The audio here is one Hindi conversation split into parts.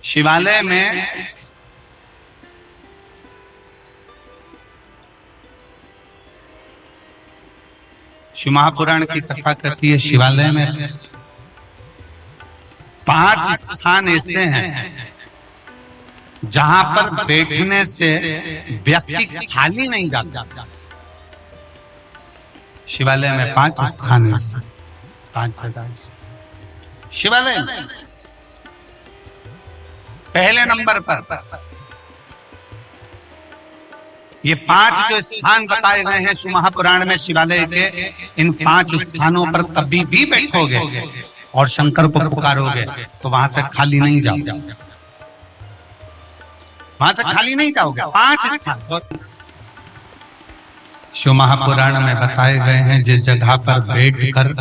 शिवालय में शिव महापुराण की कथा कहती है, शिवालय में 5 स्थान ऐसे हैं जहां पर बैठने से व्यक्ति खाली नहीं जाता। शिवालय में 5 स्थान है, 5 जगह शिवालय में। पहले नंबर पर ये 5 जो स्थान बताए गए हैं शिव महापुराण में शिवालय के, इन 5 स्थानों पर कभी भी बैठोगे और शंकर को पुकारोगे तो वहां से खाली नहीं जाओगे, वहां से खाली नहीं जाओगे। 5 स्थान शिव महापुराण में बताए गए हैं, जिस जगह पर बैठकर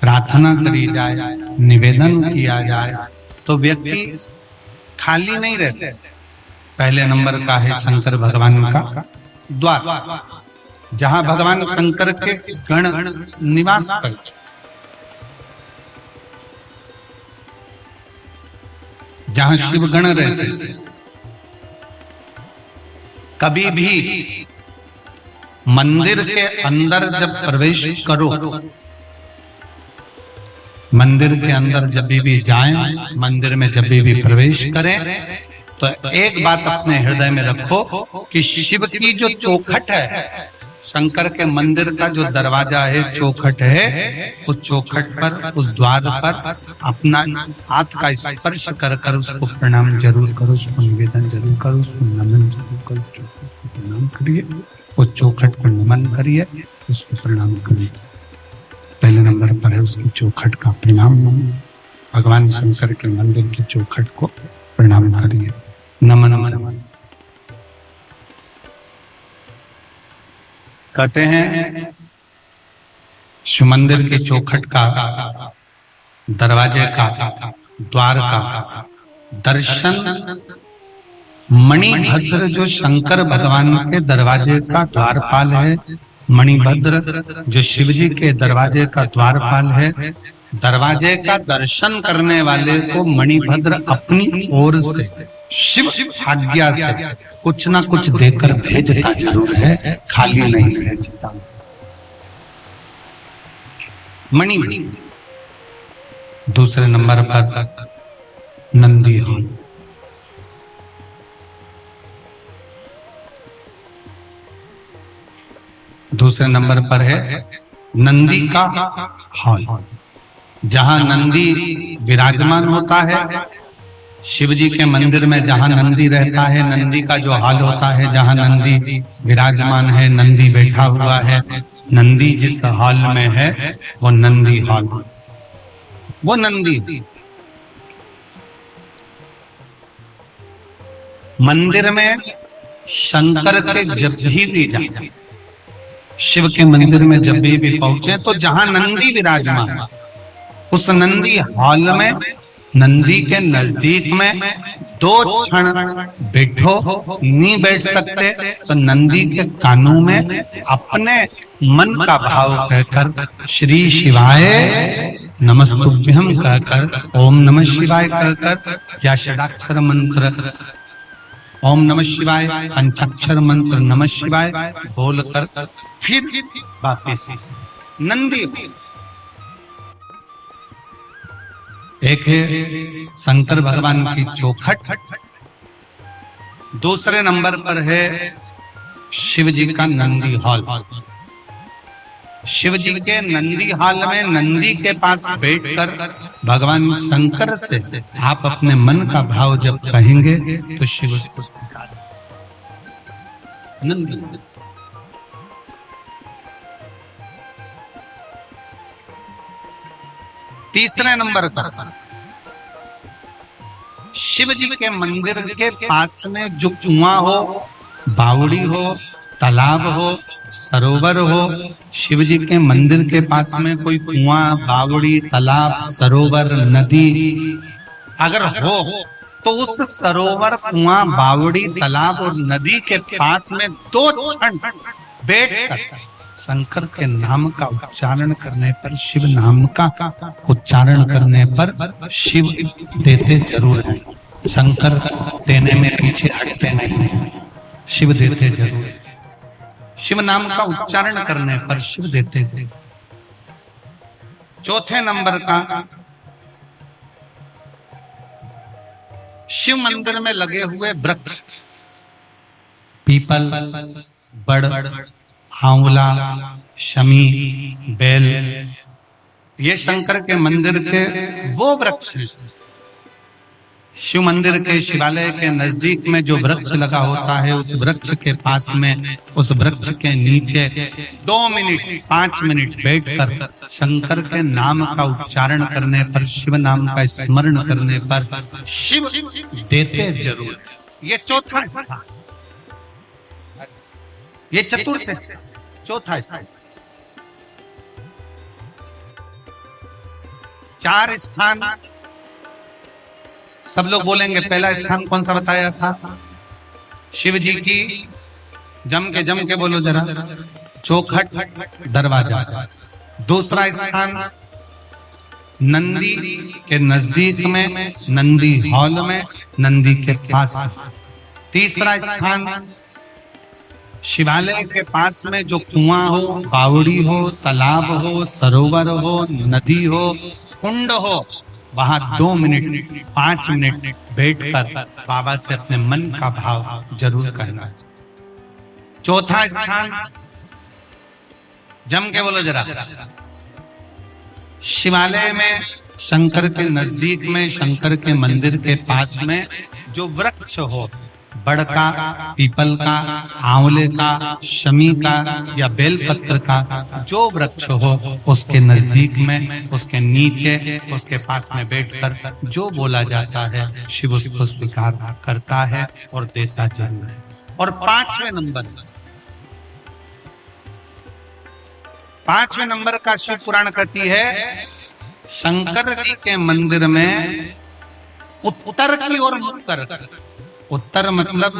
प्रार्थना करी जाए, निवेदन किया जाए तो व्यक्ति खाली नहीं रहते। पहले नंबर का है शंकर भगवान का द्वार, जहां भगवान शंकर के गण निवास करते, जहां शिव गण रहते। कभी भी मंदिर के अंदर जब प्रवेश करो, मंदिर के अंदर जब भी जाएं, मंदिर में जब भी प्रवेश करें तो एक बात अपने हृदय में रखो कि शिव की जो चौखट है, शंकर के मंदिर का जो दरवाजा है, चौखट है, उस चौखट पर, उस द्वार पर अपना हाथ का स्पर्श कर कर उसको प्रणाम जरूर करो, उसको निवेदन जरूर करो, उसको नमन जरूर करो, चौखट को प्रणाम करिए, उस चौखट को नमन करिए, उसको प्रणाम करिए। पहले नंबर पर है उसकी चौखट का प्रणाम। भगवान शंकर के मंदिर की चौखट को प्रणाम करिए, नमन नमन। कहते हैं शिव मंदिर के चौखट का, दरवाजे का, द्वार का दर्शन मणिभद्र जो शंकर भगवान के दरवाजे का द्वारपाल है, मणिभद्र जो शिव जी के दरवाजे का द्वारपाल है, दरवाजे का दर्शन करने वाले को मणिभद्र अपनी ओर से शिव आज्ञा से कुछ ना कुछ देकर भेजता जरूर है, खाली नहीं भेजता। मणिभद्र। दूसरे नंबर पर नंदी हॉल, दूसरे नंबर पर है नंदी का हॉल, जहां नंदी विराजमान होता है। शिव जी के मंदिर में जहां नंदी रहता है, नंदी का जो हॉल होता है, जहां नंदी विराजमान है, नंदी बैठा हुआ है, नंदी जिस हॉल में है वो नंदी हॉल, वो नंदी। मंदिर में शंकर के जब भी जाए, शिव के मंदिर में जब भी पहुंचे तो जहां नंदी विराजमान, उस नंदी हॉल में, नंदी के नजदीक में 2 क्षण बैठो, नहीं बैठ सकते तो नंदी के कानों में अपने मन का भाव कहकर श्री शिवाय नमस्तुभ्यम कहकर, ओम नमः शिवाय कहकर, या षडाक्षर मंत्र ओम नमः शिवाय, पंचाक्षर मंत्र नमः शिवाय बोलकर फिर वापिस नंदी। एक है शंकर भगवान की चौखट, दूसरे नंबर पर है शिव जी का नंदी हॉल। शिव जी के नंदी हॉल में नंदी के पास बैठकर भगवान शंकर से आप अपने मन का भाव जब कहेंगे तो शिव उसको स्वीकार। नंदी। तीसरे नंबर पर शिव जी के मंदिर के पास में जो कुआं हो, बावड़ी हो, तालाब हो, सरोवर हो, शिव जी के मंदिर के पास में कोई कुआं, बावड़ी, तालाब, सरोवर, नदी अगर हो तो उस सरोवर, कुआं, बावड़ी, तालाब और नदी के पास में 2 क्षण बैठकर शंकर के नाम का उच्चारण करने पर, शिव नाम का उच्चारण करने पर शिव देते जरूर हैं। शंकर देने में पीछे हटते नहीं, शिव देते जरूर। शिव नाम का उच्चारण करने पर शिव देते थे। चौथे नंबर का, शिव मंदिर में लगे हुए वृक्ष, पीपल, बड़, आंवला, शमी, बेल, ये शंकर के मंदिर के वो वृक्ष हैं। शिव मंदिर के शिवालय के नजदीक में जो वृक्ष लगा होता है, उस वृक्ष के पास में, उस वृक्ष के नीचे 2 मिनट 5 मिनट बैठकर शंकर के नाम का उच्चारण करने पर, शिव नाम का स्मरण करने पर शिव देते जरूर। ये चौथा स्थान, ये चतुर्थ स्थान, चौथा स्थान। 4 स्थान सब लोग बोलेंगे। पहला स्थान कौन सा बताया था? शिव जी की, जम के बोलो जरा, चौखट दरवाजा। दूसरा स्थान नंदी के नजदीक में, नंदी हॉल में, नंदी के पास। तीसरा स्थान शिवालय के पास में जो कुआं हो, बावड़ी हो, तालाब हो, सरोवर हो, नदी हो, कुंड हो, वहां 2 मिनट 5 मिनट बैठकर बाबा से अपने मन का भाव जरूर कहना चाहिए। चौथा स्थान, जम के बोलो जरा, शिवालय में शंकर के नजदीक में, शंकर के मंदिर के पास में जो वृक्ष हो, बड़ का, पीपल का, आंवले का, शमी का या बेलपत्र का जो वृक्ष हो, उसके नजदीक में, उसके नीचे, उसके पास में बैठकर जो बोला जाता है, शिव उसको स्वीकार करता है और देता जरूर है। और 5वें नंबर का शिव पुराण कहती है, शंकर जी के मंदिर में उत्तर की ओर मुख कर, उत्तर मतलब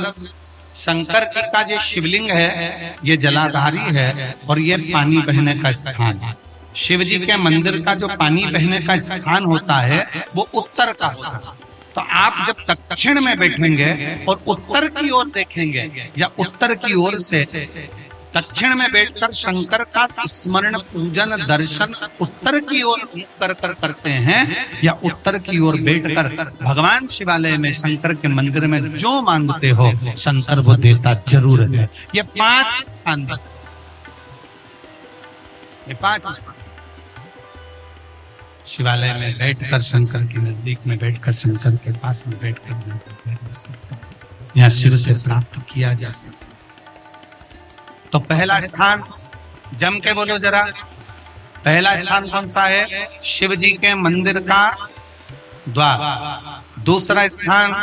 शंकर जी का जो शिवलिंग है, ये जलाधारी है और ये पानी बहने का स्थान है। शिव जी के मंदिर का जो पानी बहने का स्थान होता है, वो उत्तर का होता है। तो आप जब दक्षिण में बैठेंगे और उत्तर की ओर देखेंगे, या उत्तर की ओर से दक्षिण में बैठकर शंकर का स्मरण, पूजन, दर्शन उत्तर की ओर कर करते हैं, या उत्तर की ओर बैठकर भगवान शिवालय में, शंकर के मंदिर में जो मांगते हो, शंकर वो देता जरूर है। ये 5 स्थान, ये 5 स्थान शिवालय में बैठकर, शंकर के नजदीक में बैठकर, शंकर के पास में बैठकर यहाँ शिव से प्राप्त किया जा सकता। तो पहला स्थान, जम के बोलो जरा, पहला स्थान कौन सा है? शिव जी के मंदिर का द्वार। दूसरा स्थान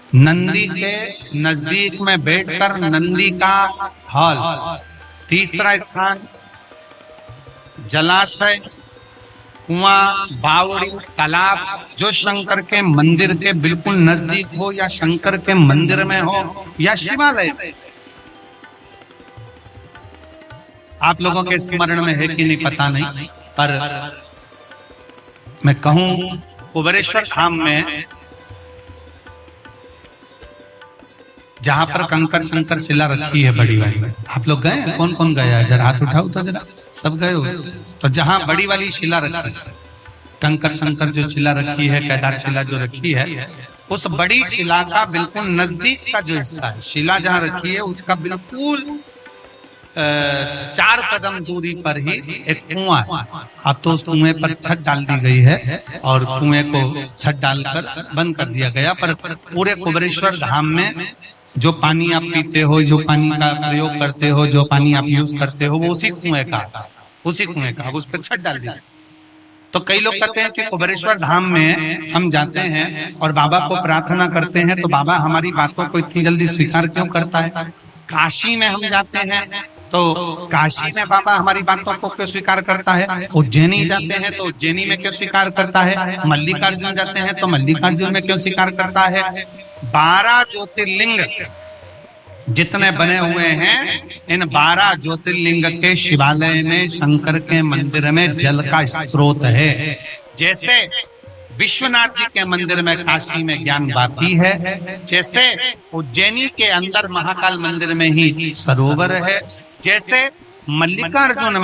नंदी के नजदीक में बैठकर नंदी का हॉल। तीसरा स्थान जलाशय, कुआं, बावड़ी, तालाब जो शंकर के मंदिर के बिल्कुल नजदीक हो, या शंकर के मंदिर में हो, या शिवालय में। आप लोगों के स्मरण में है कि नहीं पता नहीं, पर मैं कहूं, कुबेरेश्वर धाम में जहां पर कंकर शंकर शिला रखी है बड़ी वाली, आप लोग गए हैं? कौन कौन गया है? जरा हाथ उठाओ तो जरा, सब गए हो? तो जहां बड़ी वाली शिला रखी, कंकर शंकर जो शिला रखी है, केदार शिला जो रखी है, उस बड़ी शिला का बिल्कुल नजदीक का जो हिस्सा है, शिला जहां रखी है उसका बिल्कुल 4 कदम दूरी पर ही एक कुआं है। अब तो उस कुएं पर छत डाल दी गई है और कुएं को छत डालकर बंद कर दिया गया, पर पूरे कुबेरेश्वर धाम में जो पानी आप पीते हो, जो पानी का प्रयोग करते हो, जो पानी आप यूज करते हो, वो उसी कुएं का, उसी कुएं का, उस पर छत डाल दी। तो कई लोग कहते हैं कि कुबेरेश्वर धाम में हम जाते हैं और बाबा को प्रार्थना करते हैं, तो बाबा हमारी बातों को इतनी जल्दी स्वीकार क्यों करता है? काशी में हम जाते हैं तो काशी में बाबा हमारी बातों को क्यों स्वीकार करता है? उज्जैनी जाते हैं तो उज्जैनी में क्यों स्वीकार करता है? मल्लिकार्जुन जाते हैं तो मल्लिकार्जुन में क्यों स्वीकार करता है? 12 ज्योतिर्लिंग जितने बने हुए हैं, इन 12 ज्योतिर्लिंग के शिवालय में, शंकर के मंदिर में जल का स्रोत है। जैसे विश्वनाथ जी के मंदिर में काशी में ज्ञानवापी है, जैसे उज्जैनी के अंदर महाकाल मंदिर में ही सरोवर है, जैसे मल्लिकार्जुन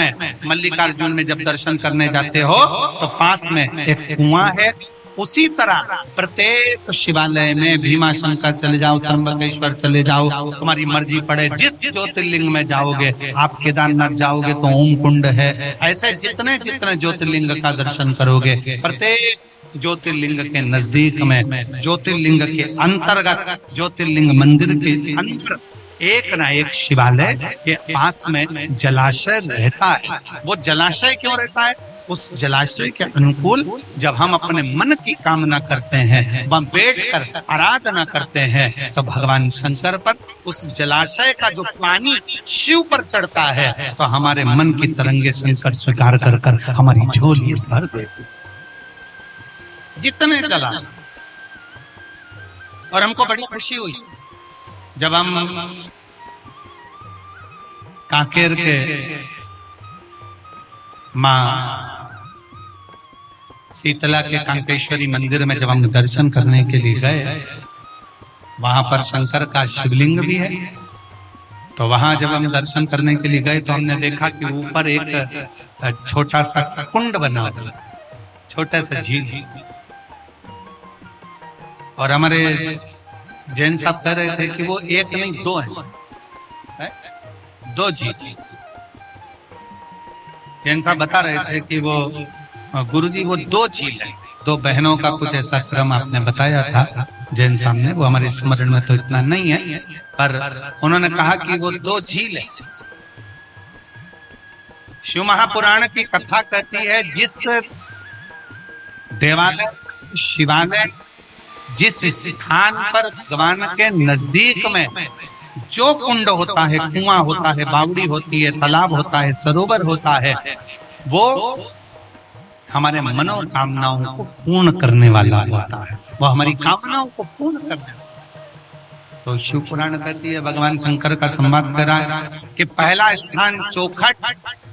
में जब दर्शन करने जाते हो तो पास में एक कुआं है, उसी तरह प्रत्येक शिवालय में भीमा शंकर चले जाओ, त्र्यंबकेश्वर चले जाओ, तुम्हारी मर्जी पड़े जिस ज्योतिर्लिंग में जाओगे। आप केदारनाथ जाओगे तो ओम कुंड है, ऐसे जितने जितने ज्योतिर्लिंग का दर्शन करोगे, प्रत्येक ज्योतिर्लिंग के नजदीक में, ज्योतिर्लिंग के अंतर्गत, ज्योतिर्लिंग मंदिर के अंदर एक ना एक शिवालय के पास में जलाशय रहता है। वो जलाशय क्यों रहता है? उस जलाशय के अनुकूल जब हम अपने मन की कामना करते हैं, वहां बैठकर आराधना करते हैं, तो भगवान शंकर पर उस जलाशय का जो पानी शिव पर चढ़ता है, तो हमारे मन की तरंगे शंकर स्वीकार कर कर हमारी झोली भर देते जितने चला। और हमको बड़ी खुशी हुई जब हम कांकेर के मां शीतला के कांकेश्वरी मंदिर में जब हम दर्शन करने के लिए गए, वहां पर शंकर का शिवलिंग भी है। तो वहां जब हम दर्शन करने के लिए गए तो हमने देखा कि ऊपर एक छोटा सा कुंड बना हुआ, छोटा सा झील। और हमारे जैन साहब कह रहे थे कि वो एक नहीं दो है, दो झील। जैन साहब बता रहे थे कि वो गुरुजी वो दो झील है, दो बहनों का कुछ ऐसा क्रम आपने बताया था जैन साहब ने, वो हमारे स्मरण में तो इतना नहीं है, पर उन्होंने कहा कि वो दो झील है। शिव महापुराण की कथा कहती है, जिस देवालय शिवालय जिस स्थान पर भगवान के नजदीक में जो कुंड होता है, कुआं होता है, बावड़ी होती है, तालाब होता है, सरोवर होता है, वो हमारे मनोकामनाओं को पूर्ण करने वाला होता है, वो हमारी कामनाओं को पूर्ण करने वाला। तो शिव पुराण कहती है, भगवान शंकर का संवाद कर रहा है कि पहला स्थान चौखट,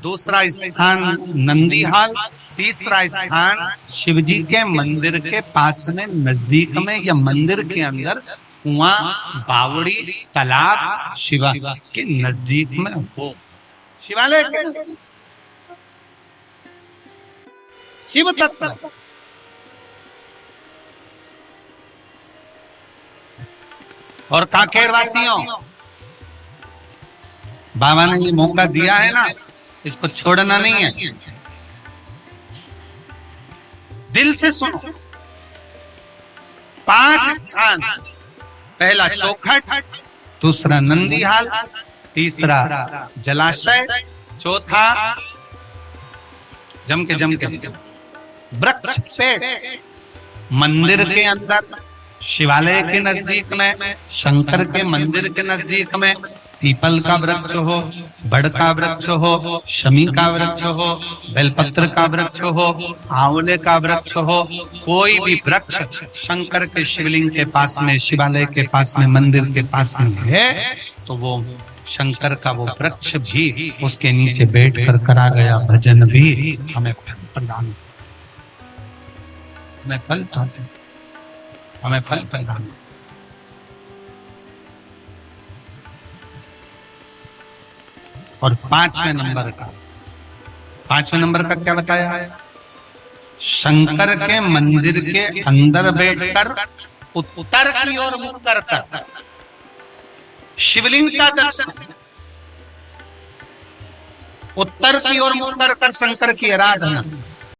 दूसरा स्थान नंदीहाल, तीसरा स्थान शिवजी के मंदिर के पास में नजदीक में या मंदिर के अंदर कुआं, बावड़ी, तालाब शिवा के नजदीक में हो। शिवालय के शिव तत्व। और कांकेर वासियों, बाबा ने ये मौका दिया है ना, इसको छोड़ना नहीं है। दिल से सुनो, 5 स्थान, पहला चौखट, दूसरा नंदीहाल, तीसरा जलाशय, चौथा जम के वृक्ष पेड़, मंदिर के अंदर, शिवालय के नजदीक में, शंकर के मंदिर के नजदीक में पीपल का वृक्ष हो, बड़ का वृक्ष हो, शमी का वृक्ष हो, बेलपत्र का वृक्ष हो, आंवले का वृक्ष हो, कोई भी वृक्ष शंकर के शिवलिंग के पास में, शिवालय के पास में, मंदिर के पास में है, तो वो शंकर का वो वृक्ष भी, उसके नीचे बैठ कर करा गया भजन भी हमें फल प्रदान, हमें फल प्रदान। और 5वें नंबर का क्या बताया? शंकर के मंदिर के अंदर बैठकर उत्तर की ओर मुख करकर शिवलिंग का दर्शन, उत्तर की ओर मुख कर शंकर की आराधना।